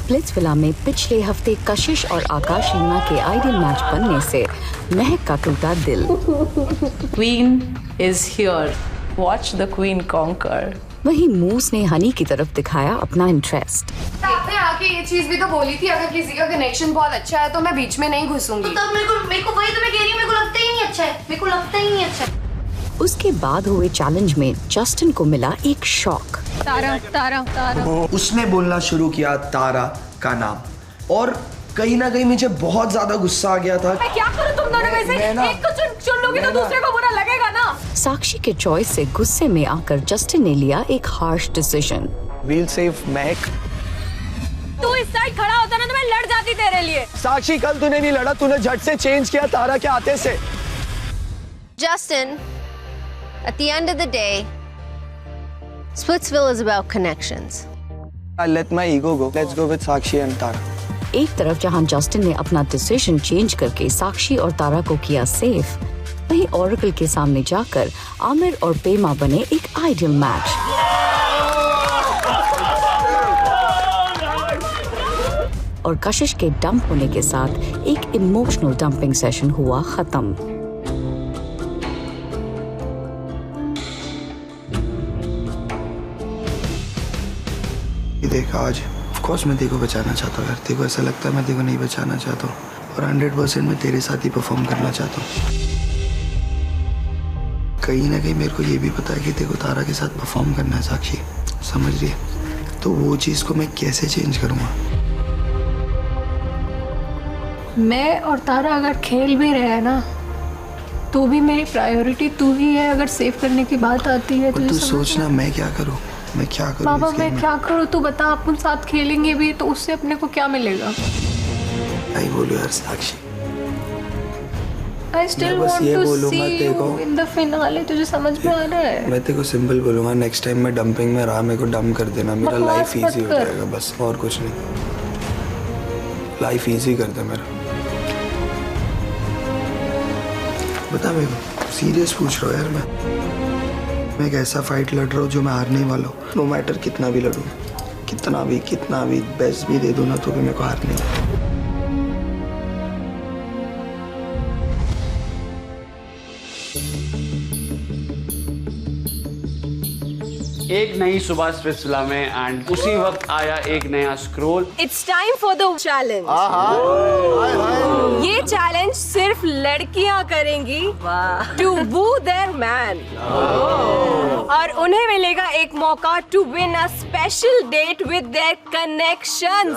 Splitsvilla में पिछले हफ्ते कशिश और आकाश रीना के आइडियल मैच बनने से महक का टूटा दिल। Queen is here. Watch the queen conquer. वहीं मूस ने हनी की तरफ दिखाया अपना इंटरेस्ट। आपने आके ये चीज भी तो बोली थी, अगर किसी का कनेक्शन बहुत अच्छा है तो मैं बीच में नहीं घुसूंगी। तो तब मेरे को वही तो मैं कह रही हूँ, मेरे को लगता ही नहीं अच्छा है, मेरे को लगता ही नहीं अच्छा है। उसके बाद हुए चैलेंज में जस्टिन को मिला एक शॉक। तारा तारा तारा। उसने बोलना शुरू किया तारा का नाम और कहीं ना कहीं मुझे बहुत ज्यादा गुस्सा आ गया था। मैं क्या करूं तुम दोनों में से? एक को चुन लोगी तो दूसरे को बुरा लगेगा ना। साक्षी के चॉइस से गुस्से में आकर जस्टिन ने लिया एक हार्श डिसीजन। We'll save महक। तू इस साइड खड़ा होता ना तो मैं लड़ जाती तेरे लिए। साक्षी कल तूने नहीं लड़ा, तूने झट से चेंज किया तारा के आते से। Justin, at the end of the day, Splitsville is about connections. I'll let my ego go. Let's go with Sakshi and Tara. एक तरफ जहां जस्टिन ने अपना डिसीजन चेंज करके साक्षी और तारा को किया सेफ, वहीं ओरेकल के सामने जाकर आमिर और पेमा बने एक आइडियल मैच। और कशिश के डंप होने के साथ एक इमोशनल डंपिंग सेशन हुआ खत्म। देख आज ऑफकोर्स मैं तेको बचाना चाहता हूँ यार, तेको ऐसा लगता है मैं तेको नहीं बचाना चाहता हूँ और 100% मैं तेरे साथ ही परफॉर्म करना चाहता हूँ। कहीं ना कहीं मेरे को ये भी पता है कि तेको तारा के साथ परफॉर्म करना है साक्षी, समझ रही है? तो वो चीज़ को मैं कैसे चेंज करूँगा? मैं और तारा अगर खेल भी रहे हैं ना तो भी मेरी प्रायोरिटी तू ही है। अगर सेव करने की बात आती है तो तू सोचना मैं क्या करूँ, मैं क्या करूँ? बाबा मैं क्या करूँ तू बता। अपन साथ खेलेंगे भी तो उससे अपने को क्या मिलेगा? नहीं बोलो यार साक्षी। I still want to see you in the finale। तुझे समझ में आ रहा है? मैं तेको सिंपल बोलूँगा, नेक्स्ट टाइम मैं डंपिंग में रहा मेरे को डंप कर देना, मेरा लाइफ इजी हो जाएगा बस, और कुछ नहीं। लाइफ इजी कर दे मेरा। बता मेरे को सीरियस पूछ रहा हूँ यार, मैं एक ऐसा फाइट लड़ रहा हूँ जो मैं हारने वाला हूँ। नो मैटर कितना भी लड़ूँ, कितना भी बेस्ट भी दे दूँ ना तो भी मेरे को हारने वाला। एक नई सुबह स्प्लिट्सविला में एंड उसी वक्त आया एक नया scroll. It's time for the challenge। ये चैलेंज सिर्फ लड़कियां करेंगी to woo their man। और उन्हें मिलेगा एक मौका to win a special date with their connections।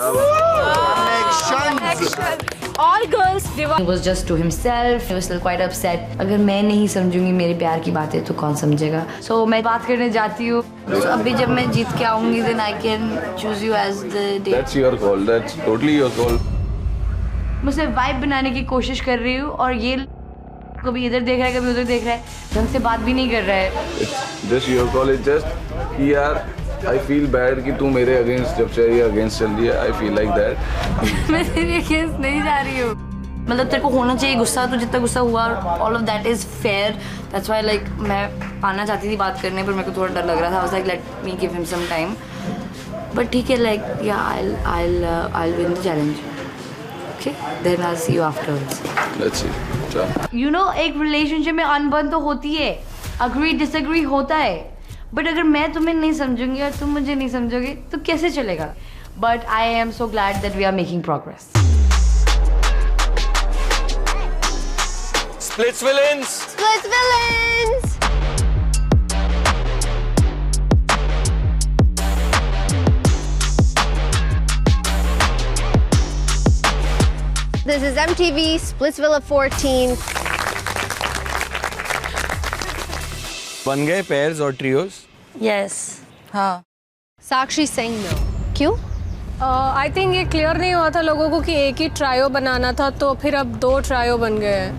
All girls He was just to himself. He was still quite upset. अगर मैं नहीं समझूंगी मेरे प्यार की बातें तो कौन समझेगा? So मैं बात करने जाती हूँ। So अभी जब मैं जीत के आऊँगी then I can choose you as the date. That's your call. That's totally your call. मुझसे वाइब बनाने की कोशिश कर रही हूँ और ये कभी इधर देख रहा है कभी उधर देख रहा है, ढंग से बात भी नहीं कर रहा है। It's just your call. It's just कि यार I feel bad कि तू मेरे अगेंस्ट जब चाहिए अगेंस्ट चल रही है। I feel like that. मैं तेरे अगेंस्ट नहीं जा रही हूँ। मतलब तेरे को होना चाहिए गुस्सा, तो जितना गुस्सा हुआ all of that is fair. That's why like मैं आना चाहती थी बात करने पर मेरे को थोड़ा डर लग रहा था। I was like let me give him some time. But ठीक है like yeah I'll win the challenge. Okay, then I'll see you afterwards. Let's see. चल। You know एक रिलेशनशिप में अनबन तो होती है, agree disagree होता है, बट अगर मैं तुम्हें नहीं समझूंगी और तुम मुझे नहीं समझोगे तो कैसे चलेगा? But I am so glad that we are making progress. Splitsvillains! Splitsvillains! This is MTV Splitsvilla 14. बन गए पेयर्स और ट्रियोस? Yes. हाँ। Sakshi saying no. क्यों? आई थिंक ये क्लियर नहीं हुआ था लोगों को कि एक ही ट्रायो बनाना था, तो फिर अब 2 ट्रायो बन गए हैं।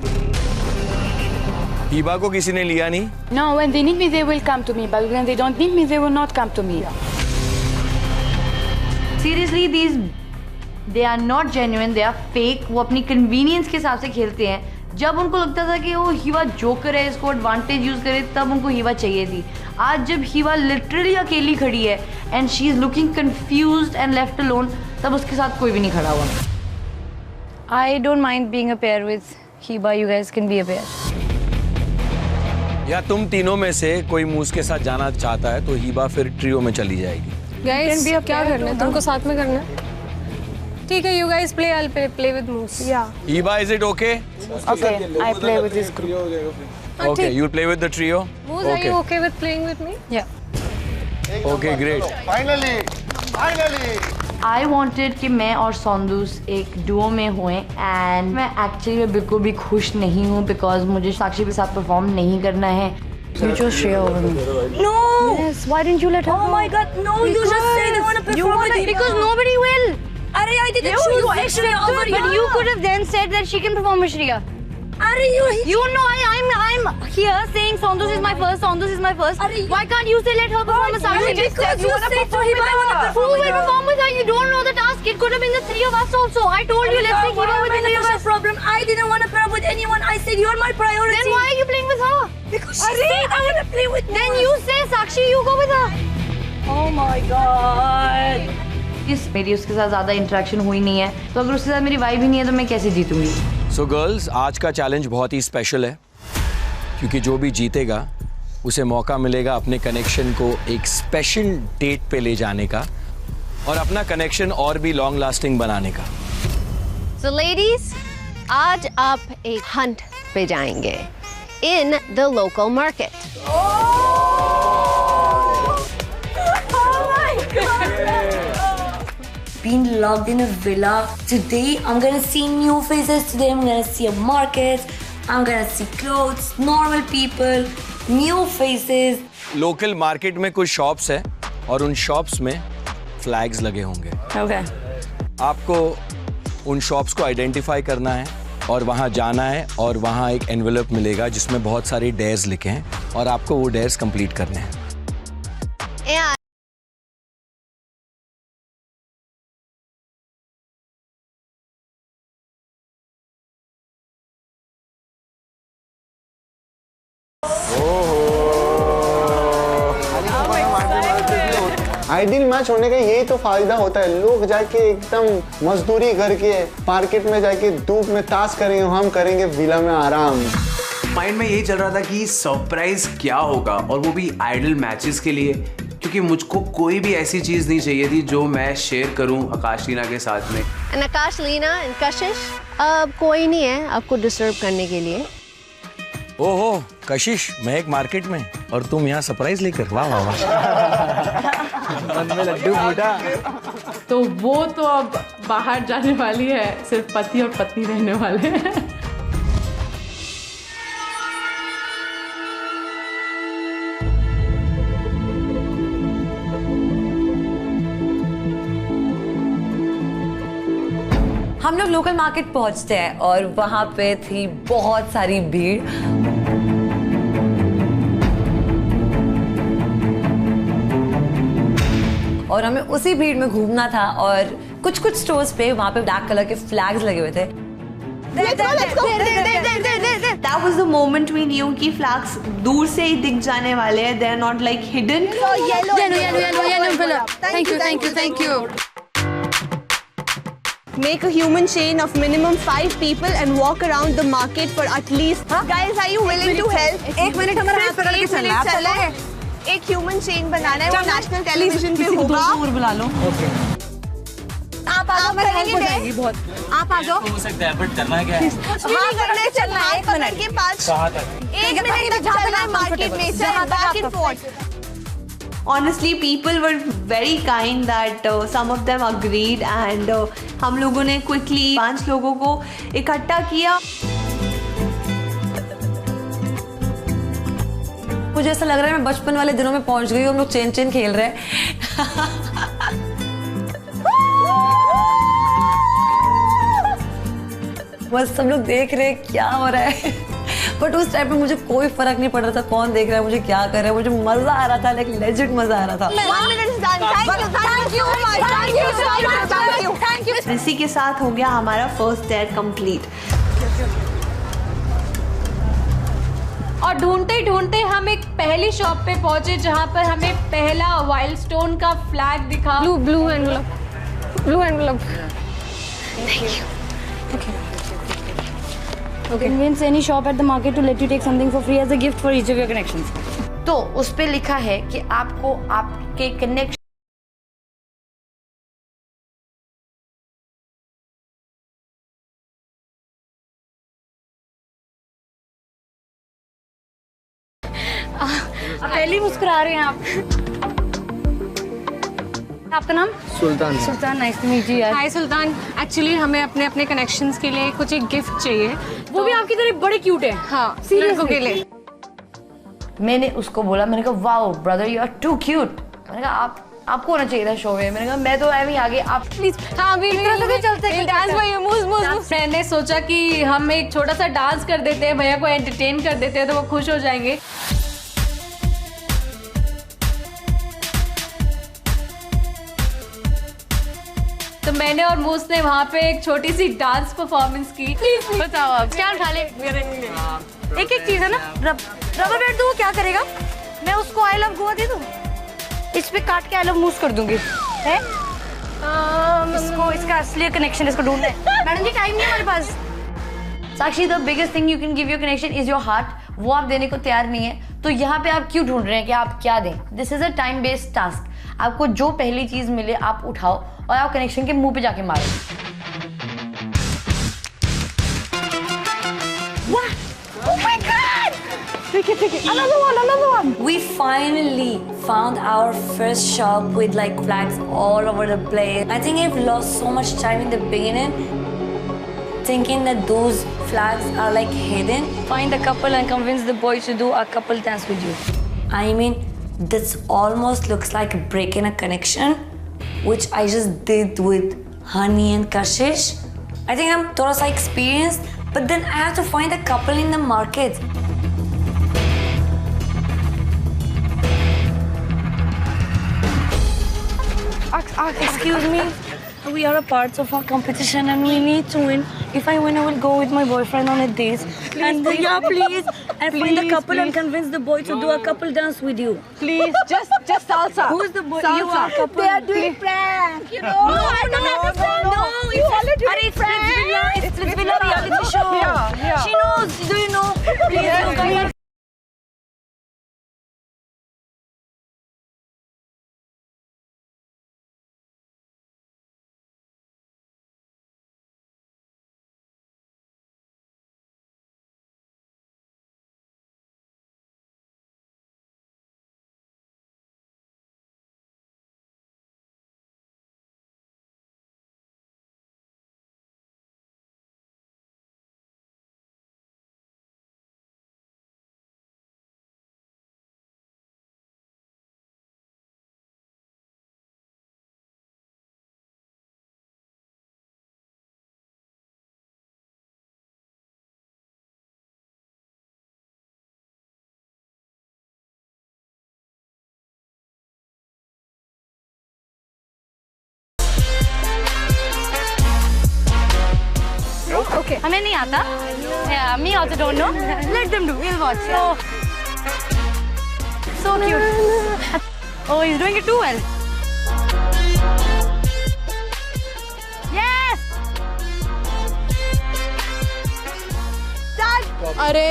हीबा को किसी ने लिया नहीं? No, when they need me, they will come to me. But when they don't need me, they will not come to me. Seriously, they are not genuine. They are fake. वो अपनी convenience के हिसाब से खेलते हैं। जब उनको लगता था कि वो हीवा जोकर है, इसको एडवांटेज यूज करे, तब उनको हीवा चाहिए थी। आज जब हीवा लिटरली अकेली खड़ी है and she is looking confused and left alone, तब उसके साथ कोई भी नहीं खड़ा हुआ। I don't mind being a pair with Hiba. You guys can be a pair. या तुम तीनों में से कोई मूस के साथ जाना चाहता है तो हीबा फिर ट्रियो में चली जाएगी। गाइस क्या करना है तुमको साथ में करना है? ठीक है, you guys play, I'll play with Moose. Yeah. Heba, is it okay? Okay, I play with this group. Okay, you'll play with the trio? Moose, are you okay with playing with me? Yeah. Okay, great. I wanted कि मैं और सोंदूस एक Duo में हुए and मैं actually में बिल्कुल भी खुश नहीं हूँ बिकॉज मुझे साक्षी के साथ परफॉर्म नहीं करना है। You chose Shreya over me. No! Yes, why didn't you let her Oh go? my god, no, you just say they want to perform with Hiba. Because nobody will. Arey, I didn't choose Shreya over But you could have then said that she can perform with Shreya. Arey, You know I'm here saying Sondus is my first, Sondus is my first. Why can't you say let her perform with Sakshi? Because you said to Hiba, I want to Who perform will with her. perform with her? You don't know the task. It could have been the three of us also. I told you let's say Hiba with the three of us. Problem. I didn't want to pair with anyone. I said you're my priority. Then why are you playing with her? Because she said I want to play with Then you say Sakshi, you go with her. Oh my god. मेरी उसके साथ ज़्यादा interaction हुई नहीं है, तो अगर उसके साथ मेरी वाइब ही नहीं है तो मैं कैसे जीतूंगी? So girls, आज का चैलेंज बहुत ही स्पेशल है क्योंकि जो भी जीतेगा उसे मौका मिलेगा अपने कनेक्शन को एक स्पेशल डेट पे ले जाने का और अपना कनेक्शन और भी लॉन्ग लास्टिंग बनाने का। So ladies, आज आप एक हंट पे जाएंगे in the local market. Being locked in a villa. Today, I'm gonna see new faces. Today, I'm gonna see a market. I'm gonna see clothes, normal people, new faces. Local market में कुछ shops है और उन shops में flags लगे होंगे। Okay. आपको उन शॉप्स को आइडेंटिफाई करना है और वहाँ जाना है और वहाँ एक एनवेलप मिलेगा जिसमें बहुत सारे डेयर्स लिखे हैं और आपको वो डेयर्स कंप्लीट करने हैं। And आइडियल मैच होने का यही तो फायदा होता है। लोग जाके एकदम मजदूरी करके मार्केट में जाके धूप में ताश करेंगे, हम करेंगे विला में आराम। माइंड में यही चल रहा था कि सरप्राइज क्या होगा और वो भी आइडल मैचेस के लिए, क्योंकि मुझको कोई भी ऐसी चीज नहीं चाहिए थी जो मैं शेयर करूं आकाश लीना के साथ में। आकाश लीना एंड कशिश अब कोई नहीं है आपको डिस्टर्ब करने के लिए। ओहो कशिश, मैं एक मार्केट में और तुम यहाँ सरप्राइज लेकर, वाह वाह वाह। मन में लड्डू फूटा। तो वो तो अब बाहर जाने वाली है, सिर्फ पति और पत्नी रहने वाले हैं। हम लोग लोकल मार्केट पहुंचते हैं और वहां पे थी बहुत सारी भीड़। और हमें उसी भीड़ में घूमना था और कुछ स्टोर्स पे वहां पे ब्लैक कलर के फ्लैग्स लगे हुए थे। That was the moment we knew कि फ्लैग्स दूर से ही दिख जाने वाले हैं। They are not like hidden. Yellow. Thank you. Make a human chain of minimum 5 people and walk around the market for at least. Guys, are you willing to help? एक minute हमारा हाथ पकड़ के चलना है। एक ह्यूमन चेन बनाना है, वो नेशनल टेलीविजन पे होगा। दूर बुला लो। आप आ जाओ, बहुत। आप आ जाओ। हो सकता है बट करना क्या है? हाँ करने चलना है, 1 मिनट के पास। एक मिनट तक चलना है मार्केट में, back and fourth. Honestly, people were very kind that some of them agreed and हम लोगों ने quickly 5 लोगों को इकट्ठा किया। मुझे ऐसा लग रहा है मैं बचपन वाले दिनों में पहुंच गई हूँ। हम लोग चेन खेल रहे हैं। बस सब लोग देख रहे हैं क्या हो रहा है। बट उस टाइम पे मुझे कोई फर्क नहीं पड़ रहा था कौन देख रहा है, मुझे क्या कर रहा है। मुझे मजा आ रहा था, लाइक लेजिट मजा आ रहा था। इसी के साथ हो गया हमारा फर्स्ट डेट कंप्लीट। और ढूंढते ढूंढते हम एक पहली शॉप पे पहुंचे जहां पर हमें पहला वाइल्ड स्टोन का फ्लैग दिखा। Blue envelope. Thank you. Convince any shop at the market to let you take something for free as a gift for each of your connections. तो उस पे लिखा है कि आपको आपके कनेक्शन पहली मुस्कुरा रहे हैं आप। आपका नाम? सुल्तान। सुल्तान, नाइस टू मीट यू यार। हाय सुल्तान, एक्चुअली हमें अपने अपने कनेक्शंस के लिए कुछ एक गिफ्ट चाहिए। वो भी आपकी तरह बड़े क्यूट है। हाँ, लड़कों के लिए। मैंने उसको बोला, मैंने कहा wow brother you are too cute. मैंने कहा आपको होना चाहिए था शो में। मैंने कहा मैं तो एम ही आगे, आप प्लीज। हाँ अभी चलते डांस भाई मूव। मैंने सोचा कि हम एक छोटा सा डांस कर देते हैं, भैया को एंटरटेन कर देते हैं तो वो खुश हो जाएंगे। तो मैंने और मूस ने वहाँ पे एक छोटी सी डांस परफॉर्मेंस की। प्लीज बताओ आप क्या खा ले। एक एक चीज है ना। रबर बैंड दूँ क्या करेगा? मैं उसको आई लव गोवा दे दूँ? इस पे काट के आई लव मूस कर दूंगी है? इसको इसका असली कनेक्शन इसको ढूंढना है। मैडम जी टाइम नहीं है हमारे पास। Sakshi the biggest thing you can give your connection is your heart. वो आप देने को तैयार नहीं है तो यहाँ पे आप क्यों ढूंढ रहे हैं कि आप क्या दें? This is a time based task. आपको जो पहली चीज मिले आप उठाओ और आप कनेक्शन के मुंह पे जाके मारो। Oh my God! Another one. We finally found our first shop with like flags all over the place. I think I've lost so much time in the beginning, thinking that those flags are like hidden. Find a couple and convince the boys to do a couple dance with you. I mean, this almost looks like breaking a connection, which I just did with Honey and Kashish. I think I'm thoda sa experienced, but then I have to find a couple in the market. Excuse me, we are a part of our competition and we need to win. If I win, I will go with my boyfriend on a date. Please, please. And find a couple and convince the boy to do a couple dance with you. Please, just salsa. Who is the boy? Salsa. You are a couple. They are doing prank, you know. No, I don't understand. No, it's Splitvilla reality show. Yeah. She knows. Do you know? Please, you guys are. Okay. हमें नहीं आता. Yeah, me also don't know. Let them do. We'll watch. So cute. Oh, he's doing it too well. Yes. Done. अरे.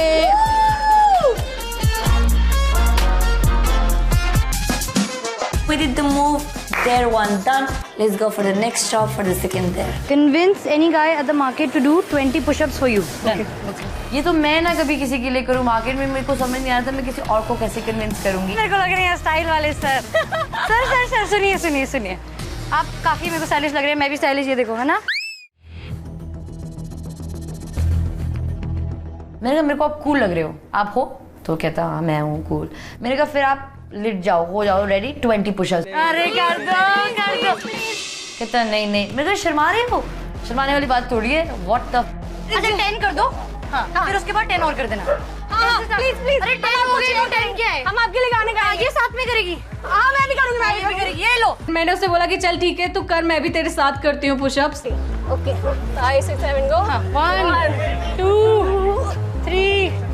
We did the move. There, one done. Let's go for the next shop for the second there. Convince any guy at the market to do 20 push-ups for you. Done. Okay. ये तो मैं ना कभी किसी के लिए करूँ मार्केट में मेरे को समझ नहीं आता मैं किसी और को कैसे कन्विंस करूँगी. मेरे को लग रहे हैं स्टाइल वाले सर. सर सुनिए. आप काफी मेरे को स्टाइलिश लग रहे हैं. मैं भी स्टाइलिश ये देखो है ना. मैंने कहा मेरे को आप कूल लग रहे हो. आप हो? तो कहता हाँ मैं हूँ कूल. मैंने कहा फिर आप लिट जाओ हो जाओ रेडी 20 पुशअप्स. अरे कर दो. कहता नहीं मेरे को शर्मा रहे हो. शर्माने वाली बात थोड़ी है. What the. अच्छा 10 कर दो. हाँ. फिर उसके बाद 10 और कर देना. प्लीज. अरे 10 हो गए. 10 क्या है? हम आपके लिए गाने गाएंगे. ये साथ में करेगी. हाँ मैं भी करूँगी. मैं भी करेगी. ये लो. मैंने उससे बोला कि चल ठीक है तू कर मैं भी तेरे साथ करती हूँ pushups. Okay. 5, 6, 7 go. 1 2 3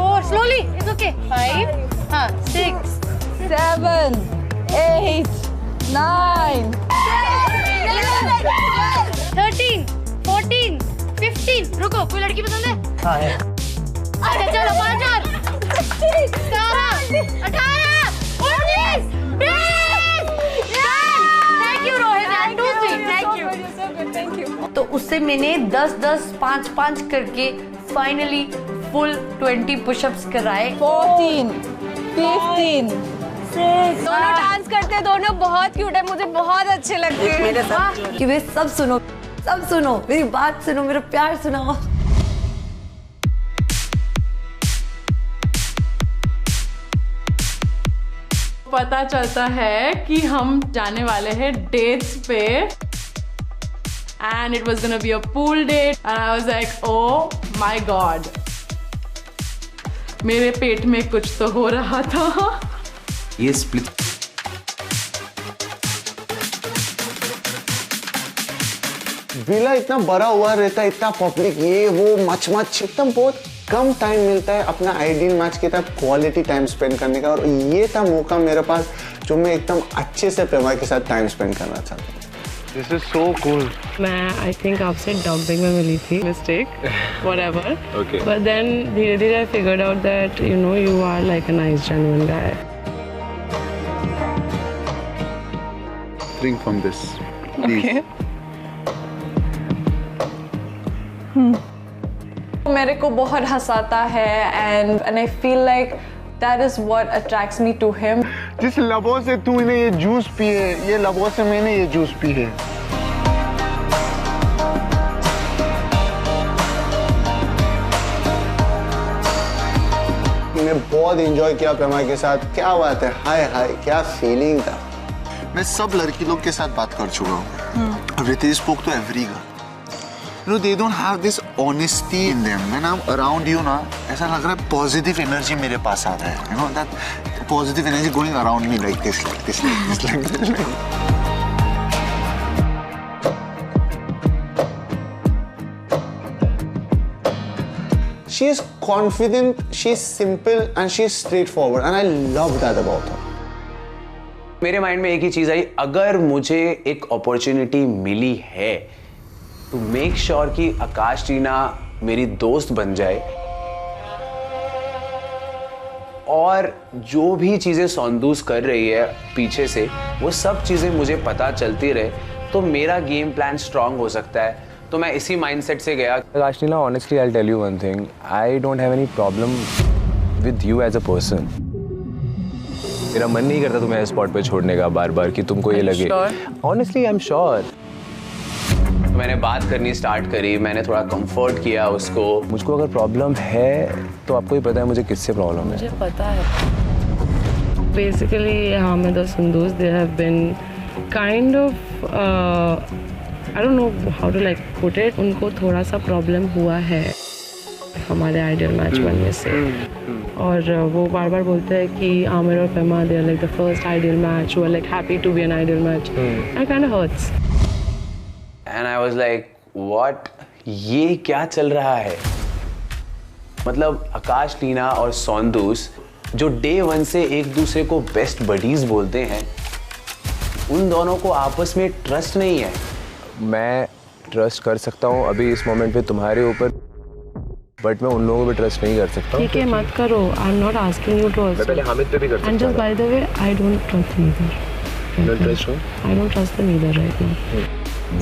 4 slowly, it's okay. 5, 6, 7, 8, 9, 13, 14, 15. रुको, कोई लड़की पसंद है? हाँ है। अच्छा चलो 5 और 17, 18, 19, 20. Thank you Rohit, and 2, 3. Thank you. तो उससे मैंने 10, 10, 5, 5 करके फाइनली फुल 20 पुशअप्स कराए। 14, 15, 6. दोनों डांस करते हैं, दोनों बहुत क्यूट है, मुझे बहुत अच्छे लगते हैं। मेरे साथ कि वे सब सुनो, मेरी बात सुनो, मेरा प्यार सुनाओ। पता चलता है कि हम जाने वाले हैं डेट्स पे and it was gonna be a pool date and I was like oh my god मेरे पेट में कुछ तो हो रहा था। ये स्प्लिट विला इतना बड़ा हुआ रहता है, इतना पब्लिक, ये वो मच एकदम बहुत कम टाइम मिलता है अपना आइडियल मैच के तहत क्वालिटी टाइम स्पेंड करने का, और ये था मौका मेरे पास जो मैं एकदम अच्छे से प्रेमा के साथ टाइम स्पेंड करना चाहता हूँ। This is so cool. मैं I think आपसे डंपिंग में मिली थी, mistake, whatever. Okay. But then धीरे-धीरे I figured out that you know you are like a nice genuine guy. Drink from this, please. Okay. मेरे को बहुत हंसाता है and I feel like that is what attracts me to him. जिस लबों से तूने ये जूस पिए, ये लबों से मैंने ये जूस पी है। मैं बहुत एंजॉय किया प्रेमा के साथ, क्या बात है, हाय हाय क्या फीलिंग था। मैं सब लड़की लोग के साथ बात कर चुका हूँ। Ritesh spoke to every girl. You know, they don't have this honesty in them. When I'm around you ना, ऐसा लग रहा है positive energy मेरे पास आ रहा है. You know that positive energy going around me like this. She is confident, she is simple, and she is straightforward, and I love that about her. मेरे mind में एक ही चीज आई, अगर मुझे एक अपॉर्चुनिटी मिली है तो मेक श्योर कि आकाश टीना मेरी दोस्त बन जाए, और जो भी चीजें सौंदूस कर रही है पीछे से वो सब चीजें मुझे पता चलती रहे, तो मेरा गेम प्लान स्ट्रांग हो सकता है। तो मैं इसी माइंडसेट से गया। Akash Tina, honestly I will tell you one thing, I don't have any problem with you as a person. मेरा मन नहीं करता तुम्हें स्पॉट पे छोड़ने का बार बार कि तुमको ये लगे। Honestly I am sure. मैंने बात करनी स्टार्ट करी, मैंने थोड़ा कंफर्ट किया उसको। मुझको अगर प्रॉब्लम है तो आपको ही पता है मुझे किससे प्रॉब्लम है। मुझे पता है। बेसिकली हामिद और संदूस they have been kind of I don't know how to like put it, उनको थोड़ा सा प्रॉब्लम हुआ है हमारे आइडियल मैच बनने से, और वो बार बार बोलते हैं कि आमिर और Pema they are like the first ideal match, वो are like happy to be an ideal match, that kind of hurts. And I was like what, ये क्या चल रहा है? मतलब आकाश टीना और सौंदूस जो डे वन से एक दूसरे को बेस्ट बडीज बोलते हैं, उन दोनों को आपस में ट्रस्ट नहीं है। मैं ट्रस्ट कर सकता हूँ अभी इस मोमेंट पे तुम्हारे ऊपर, बट मैं उन लोगों पे ट्रस्ट नहीं कर सकता। ठीक है, मत करो। I am not asking you to. मैं पहले हामिद पे भी कर सकता हूं। And just by the way, I don't trust neither. You don't trust him? I don't trust them either right now.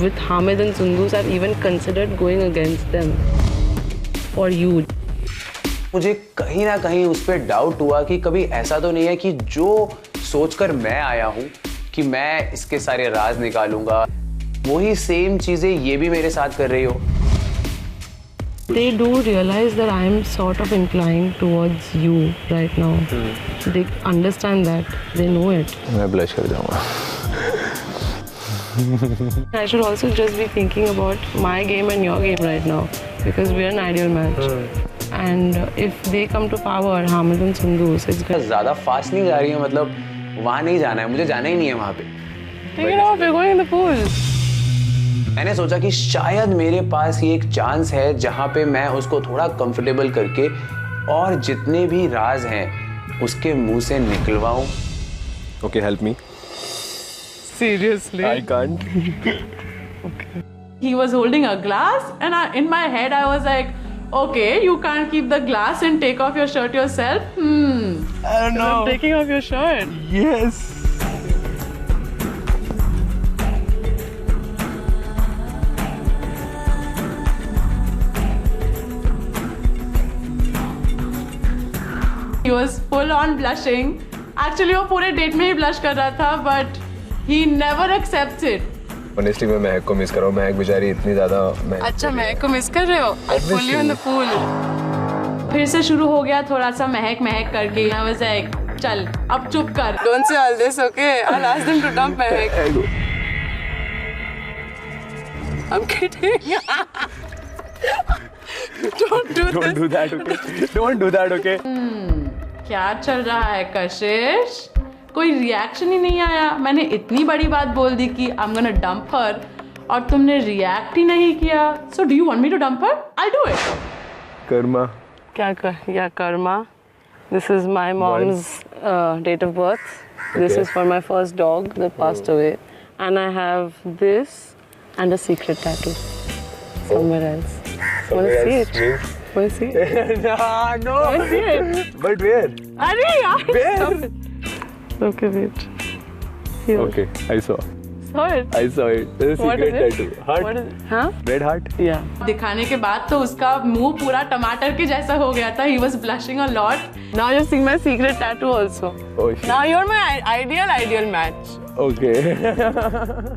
With Hamid and Sundus, I've even considered going against them for you. मुझे कहीं ना कहीं उस पर doubt हुआ कि कभी ऐसा तो नहीं है कि जो सोचकर मैं आया हूँ कि मैं इसके सारे राज निकालूंगा, वही सेम चीजें ये भी मेरे साथ कर रही हो। They do realize that I am sort of inclined towards you right now. They understand that. They know it. मैं blush कर जाऊँगा। I should also just be thinking about my game and your game right now, because we are an ideal match. And if they come to power, Hamid and Sundus, it's good. ज़्यादा fast नहीं जा रही है, मतलब वहाँ नहीं जाना है, मुझे जाना ही नहीं है वहाँ पे। Take it off, we're going in the pool. मैंने सोचा कि शायद मेरे पास ये एक चांस है जहाँ पे मैं उसको थोड़ा कंफर्टेबल करके और जितने भी राज हैं उसके मुंह से निकलवाऊं। Okay, help me. Seriously? I can't. Okay. He was holding a glass, and in my head I was like, okay, you can't keep the glass and take off your shirt yourself. I don't know. I'm taking off your shirt. Yes. He was full on blushing. Actually वो पूरे date में ही blush कर रहा था, but he never accepts it. Honestly मैं महक को miss कर रहा हूँ। महक बेचारी इतनी ज़्यादा अच्छा महक को मिस कर रहे हो? I'll pull you in the pool. फिर से शुरू हो गया थोड़ा सा महक महक करके। I was like, चल अब चुप कर। Don't say all this, okay? I'll ask them to dump Mahak. I'm kidding. Don't do that, okay? Don't do that, okay? क्या चल रहा है कशिश? कोई रिएक्शन ही नहीं आया। मैंने इतनी बड़ी बात बोल दी कि I'm gonna dump her और तुमने रिएक्ट ही नहीं किया। So do you want me to dump her? I'll do it. Karma. Yeah, karma. This is my mom's date of birth. This is for my first dog that passed away, and I have this and a secret tattoo somewhere else. Want to see it? Want to see it? No. Want to see it? But where? Arey yaar. Where? Okay, wait. Here. Okay, I saw. Saw it? I saw it. There's a What secret is it? tattoo. Heart. What is it? Huh? Red heart. Yeah. दिखाने के बाद तो उसका मुंह पूरा टमाटर के जैसा हो गया था। He was blushing a lot. Now you're seeing my secret tattoo also. Oh shit. Now you're my ideal match. Okay.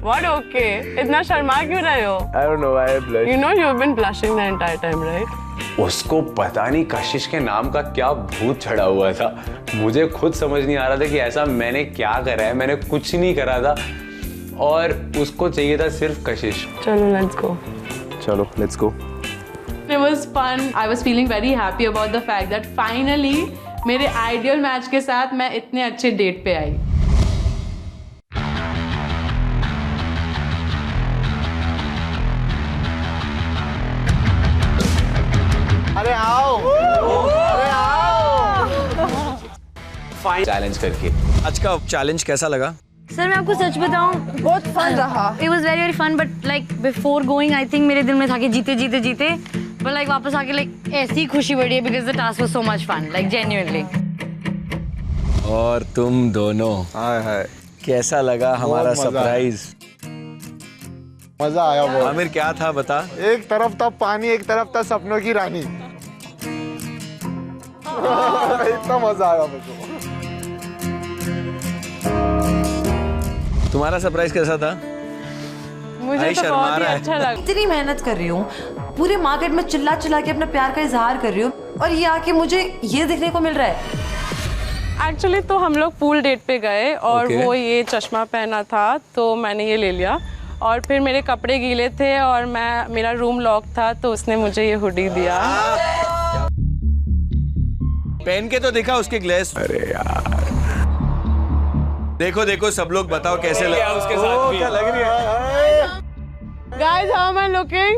What okay? इतना शर्मा क्यों रहे हो? I don't know. I have blushed. You know you've been blushing the entire time, right? उसको पता नहीं कशिश के नाम का क्या भूत चढ़ा हुआ था। मुझे खुद समझ नहीं आ रहा था कि ऐसा मैंने क्या करा है। मैंने कुछ नहीं करा था और उसको चाहिए था सिर्फ कशिश। चलो let's go. चलो let's go. It was fun. I was feeling very happy about the fact that finally मेरे आइडियल मैच के साथ मैं इतने अच्छे डेट पे आई। अरे आओ, अरे आओ। फाइन चैलेंज करके। आज का चैलेंज कैसा लगा? सर मैं आपको सच बताऊं, बहुत फन रहा। It was very very fun, but like before going, I think मेरे दिल में था कि जीते, but like वापस आके like ऐसी खुशी बढ़ी है because the task was so much fun, like genuinely. और तुम दोनों हाय कैसा लगा हमारा सरप्राइज? मजा आया बहुत। आमिर क्या था बता? एक तरफ था पानी, एक तरफ था सपनों की रानी। इतना मजा आया मुझे। तुम्हारा सरप्राइज कैसा था? मुझे तो बहुत ही अच्छा लगा। इतनी मेहनत कर रही हूँ, पूरे मार्केट में चिल्ला के अपने प्यार का इजहार कर रही हूँ और ये आके मुझे ये देखने को मिल रहा है। एक्चुअली तो हम लोग पूल डेट पे गए और वो ये चश्मा पहना था तो मैंने ये ले लिया और फिर मेरे कपड़े गीले थे और मेरा रूम लॉक था तो उसने मुझे ये हुडी दिया। पहन के तो देखा उसके ग्लेस। अरे यार देखो सब लोग बताओ कैसे लगा उसके साथ भी। क्या लग रही है? Guys, how am I looking?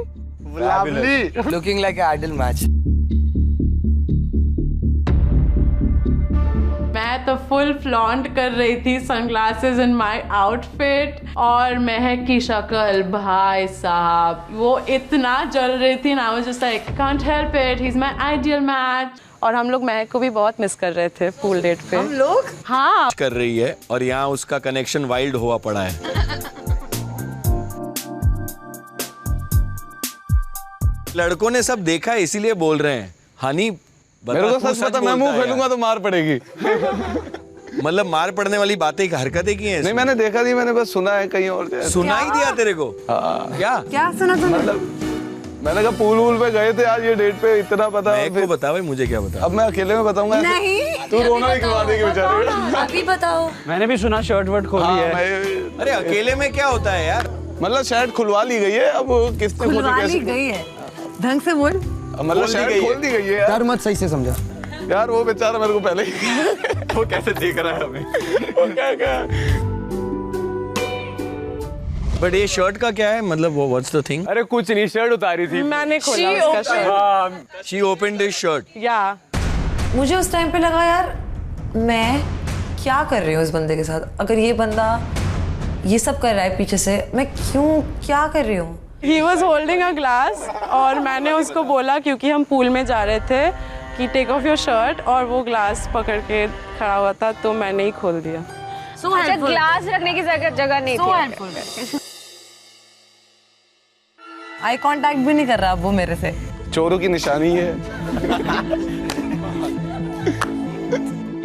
Lovely. Looking like an ideal match. मैं तो फुल फ्लॉन्ट कर रही थी सनग्लासेस इन माय आउटफिट और महक की शक्ल भाई साहब वो इतना जल रही थी ना। I was just like can't help it, he is my ideal match. और हम लोग महक को भी बहुत मिस कर रहे थे पूल डेट पे। हम लोग हाँ कर रही है और यहाँ उसका कनेक्शन वाइल्ड हुआ पड़ा है। लड़कों ने सब देखा है इसीलिए बोल रहे हैं। हनी मेरे को सच पता, मैं मुंह खोलूंगा तो मार पड़ेगी। मतलब मार पड़ने वाली बातें हरकतें की हैं? नहीं मैंने देखा नहीं, मैंने बस सुना है कहीं और। सुना ही दिया तेरे को? क्या सुना तुमने? मतलब मैंने कहा पूल वूल पे गए थे आज ये डेट पे, इतना पता। मैं बता भाई, मुझे क्या बता? अब मैं अकेले में बताऊंगा? नहीं तू रोना ही खिला देगी बेचारे। अभी बताओ। मैंने भी सुना शर्ट वर्ट खोली है। अरे अकेले में क्या होता है यार? मतलब शर्ट खुलवा ली गई है, अब किसने खुलवा ली गई है? ढंग से बोल। मतलब शर्ट खोल दी गई है यार। मत सही से समझा यार, वो बेचारा मेरे को पहले वो कैसे देख रहा है हमें। वो क्या बट ये शर्ट का क्या है मतलब? वो व्हाट्स द थिंग? अरे कुछ नहीं, शर्ट उतारी थी मैंने खोला उसका shirt. She opened his shirt. Yeah. मुझे उस टाइम पे लगा यार मैं क्या कर रही हूँ इस बंदे के साथ, अगर ये बंदा ये सब कर रहा है पीछे से, मैं क्या कर रही हूँ। He was holding a glass और मैंने उसको बोला, क्योंकि हम पूल में जा रहे थे, कि टेक ऑफ योर शर्ट, और वो ग्लास पकड़ के खड़ा हुआ था तो मैंने ही खोल दिया। अच्छा, ग्लास रखने की जगह नहीं थी। आई कांटेक्ट भी नहीं कर रहा अब वो मेरे से। चोरों की निशानी है।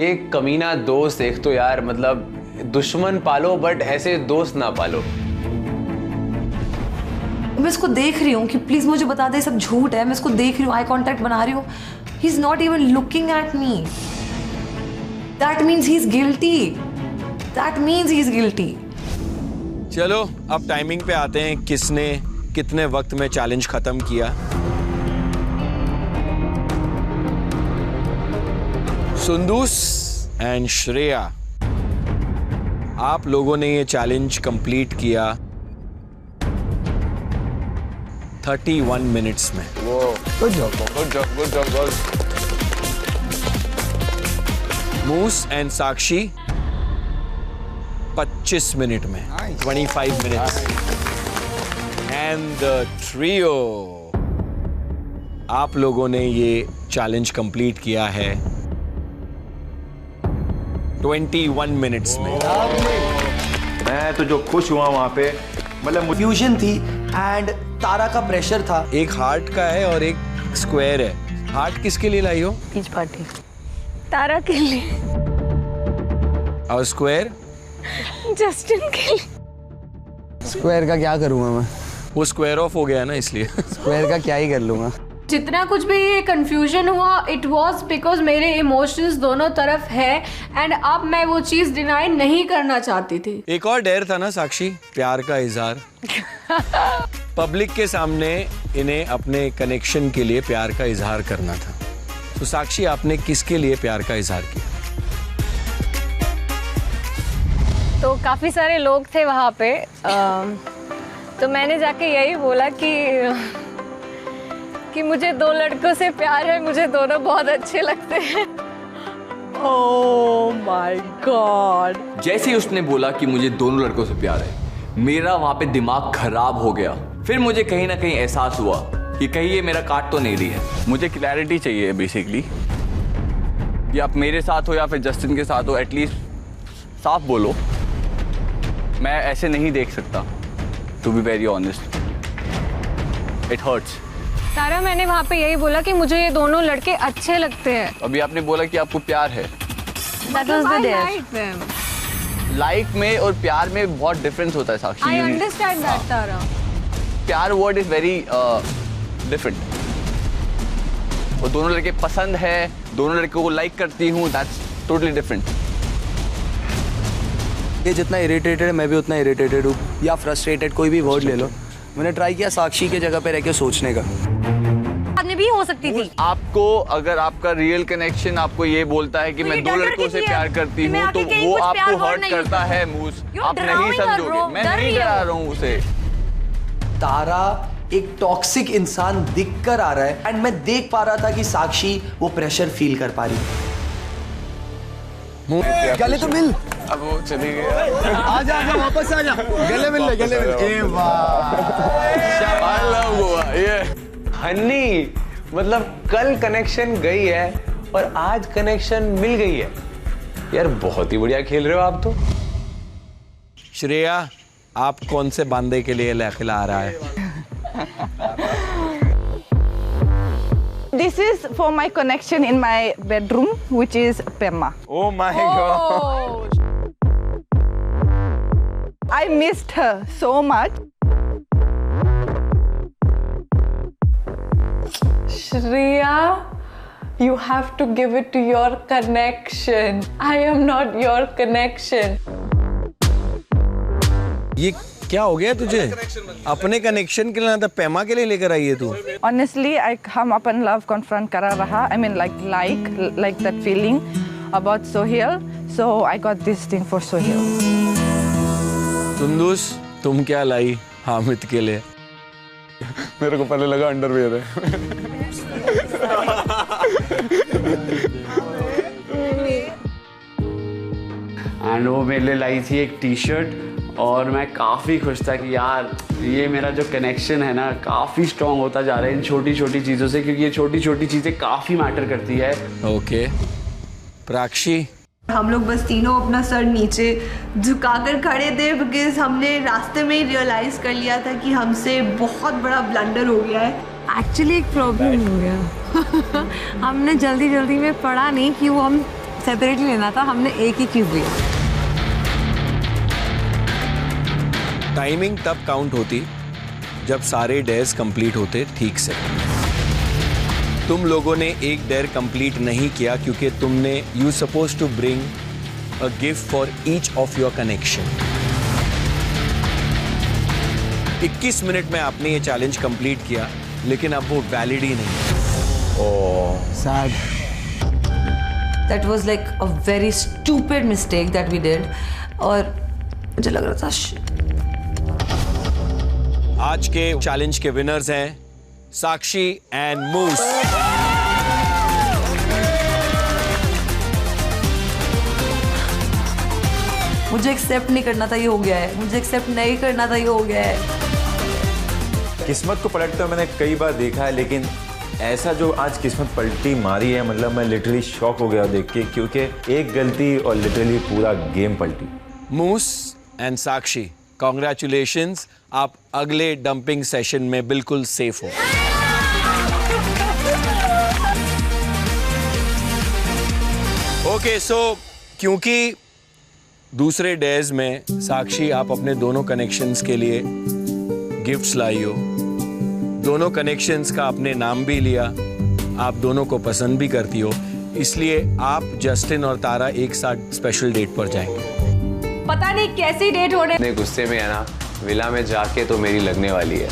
एक कमीना दोस्त, एक तो यार मतलब दुश्मन पालो बट ऐसे दोस्त ना पालो। मैं इसको देख रही हूँ कि प्लीज मुझे बता दे सब झूठ है, मैं इसको देख रही हूँ, आई कांटेक्ट बना रही हूँ, he is not even looking at me. That means he is guilty, that means he is guilty. चलो अब टाइमिंग पे आते हैं, किसने कितने वक्त में चैलेंज खत्म किया। सुंदूस एंड श्रेया, आप लोगों ने ये चैलेंज कंप्लीट किया 31 मिनट्स में। Good job, good job, good job, good. मूस एंड साक्षी 25 मिनट में, 25 मिनट्स। एंड द ट्रियो, आप लोगों ने ये चैलेंज कंप्लीट किया है 21 मिनट्स में। मैं तो जो खुश हुआ वहां पे, मतलब कंफ्यूजन थी एंड तारा का प्रेशर था। एक हार्ट का है और एक स्क्वायर है। हार्ट किसके लिए लाई हो? Peach party. तारा के लिए। और स्क्वायर? जस्टिन के लिए। स्क्वायर का क्या करूंगा मैं? वो स्क्वायर ऑफ हो गया ना, इसलिए स्क्वायर का क्या ही कर लूंगा। जितना कुछ भी ये कंफ्यूजन हुआ, इट वाज बिकॉज मेरे इमोशंस दोनों तरफ है एंड अब मैं वो चीज डिनाई नहीं करना चाहती थी। एक और डेयर था ना साक्षी, प्यार का इजहार। पब्लिक के सामने इन्हें अपने कनेक्शन के लिए प्यार का इजहार करना था। तो साक्षी, आपने किसके लिए प्यार का इजहार किया? तो काफी सारे लोग थे वहाँ पे, तो मैंने जाके यही बोला कि मुझे 2 लड़कों से प्यार है, मुझे दोनों बहुत अच्छे लगते हैं। Oh my God. जैसे ही उसने बोला कि मुझे दोनों लड़कों से प्यार है, मेरा वहां पे दिमाग खराब हो गया। फिर मुझे कहीं ना कहीं एहसास हुआ कि कहीं ये मेरा काट तो नहीं रही है। मुझे क्लैरिटी चाहिए बेसिकली, या आप मेरे साथ हो या फिर जस्टिन के साथ हो, एटलीस्ट साफ बोलो। मैं ऐसे नहीं देख सकता, to be very honest, it hurts. Tara, मैंने वहाँ पे यही बोला कि मुझे ये दोनों लड़के अच्छे लगते हैं। अभी आपने बोला कि आपको प्यार है। लाइक में और प्यार में बहुत डिफरेंस होता है साक्षी। I understand that, तारा। प्यार वर्ड इज वेरी डिफरेंट। वो दोनों लड़के पसंद है, दोनों लड़कों को लाइक करती हूँ, दैट्स टोटली डिफरेंट। ये जितना इरिटेटेड है मैं भी उतना इरिटेटेड हूँ, या फ्रस्ट्रेटेड, कोई भी वर्ड ले लो। मैंने ट्राई किया साक्षी के जगह पे रह के सोचने का। आपने भी हो सकती थी। आपको अगर आपका रियल कनेक्शन आपको ये बोलता है कि मैं 2 लड़कों से प्यार करती हूँ, तो वो आपको हर्ट करता है मूस। आप नहीं समझोगे, मैं नहीं डरा रहा हूँ उसे। तारा एक टॉक्सिक इंसान दिख कर आ रहा है एंड मैं देख पा रहा था कि साक्षी वो प्रेशर फील कर पा रही। गले तो मिल। अब वो चली गई। आजा आजा, वापस आजा, गले मिल ले, गले मिल। ए वाह, ये हनी, मतलब कल कनेक्शन गई है और आज कनेक्शन मिल गई है। यार बहुत ही बढ़िया खेल रहे हो आप तो। श्रेया, आप कौन से बांदे के लिए खिला रहा है? This is for my connection in my bedroom, which is Pema. Oh my God. I missed her so much. Shreya, you have to give it to your connection. I am not your connection. ये क्या हो गया तुझे? अपने connection के लिए ना, पेमा के लिए लेकर आई है तू? Honestly, हम अपन love confront करा रहा. I mean, like that feeling about Sohail. So I got this thing for Sohail. सुंदूस, तुम क्या लाई हामिद के लिए? मेरे को पहले लगा अंडरवियर है। एंड वो मेरे लिए लाई थी एक टी शर्ट और मैं काफ़ी खुश था कि यार ये मेरा जो कनेक्शन है ना काफ़ी स्ट्रॉन्ग होता जा रहा है इन छोटी छोटी चीज़ों से, क्योंकि ये छोटी छोटी चीज़ें काफ़ी मैटर करती है। ओके प्राक्षी, हम लोग बस तीनों अपना सर नीचे झुकाकर खड़े थे बिकॉज हमने रास्ते में ही रियलाइज कर लिया था कि हमसे बहुत बड़ा ब्लंडर हो गया है। एक्चुअली एक प्रॉब्लम हो गया हमने जल्दी जल्दी में पढ़ा नहीं कि वो हम सेपरेटली लेना था, हमने एक ही क्यूब लिया। टाइमिंग तब काउंट होती जब सारे डेज कंप्लीट होते ठीक से। तुम लोगों ने एक डेयर कंप्लीट नहीं किया क्योंकि तुमने you suppose to bring a gift for each of your connection. 21 minute में आपने ये चैलेंज कंप्लीट किया लेकिन अब वो वैलिड ही नहीं। ओह sad. That was like a very stupid mistake that we did और मुझे लग रहा था आज के चैलेंज के विनर्स हैं साक्षी एंड मूस। मुझे एक्सेप्ट नहीं करना था ये हो गया है, मुझे एक्सेप्ट नहीं करना था ये हो गया है। किस्मत को पलटता मैंने कई बार देखा है, लेकिन ऐसा जो आज किस्मत पलटी मारी है, मतलब मैं लिटरली शॉक हो गया देख के, क्योंकि एक गलती और लिटरली पूरा गेम पलटी। मूस एंड साक्षी, कॉन्ग्रेचुलेशंस, आप अगले डंपिंग सेशन में बिल्कुल सेफ हो। ओके सो क्योंकि दूसरे डेज में साक्षी आप अपने दोनों कनेक्शंस के लिए गिफ्ट्स लाई हो, दोनों कनेक्शंस का आपने नाम भी लिया, आप दोनों को पसंद भी करती हो, इसलिए आप जस्टिन और तारा एक साथ स्पेशल डेट पर जाएंगे। पता नहीं कैसी डेट होने। गुस्से में है ना, विला में जाके तो मेरी लगने वाली है।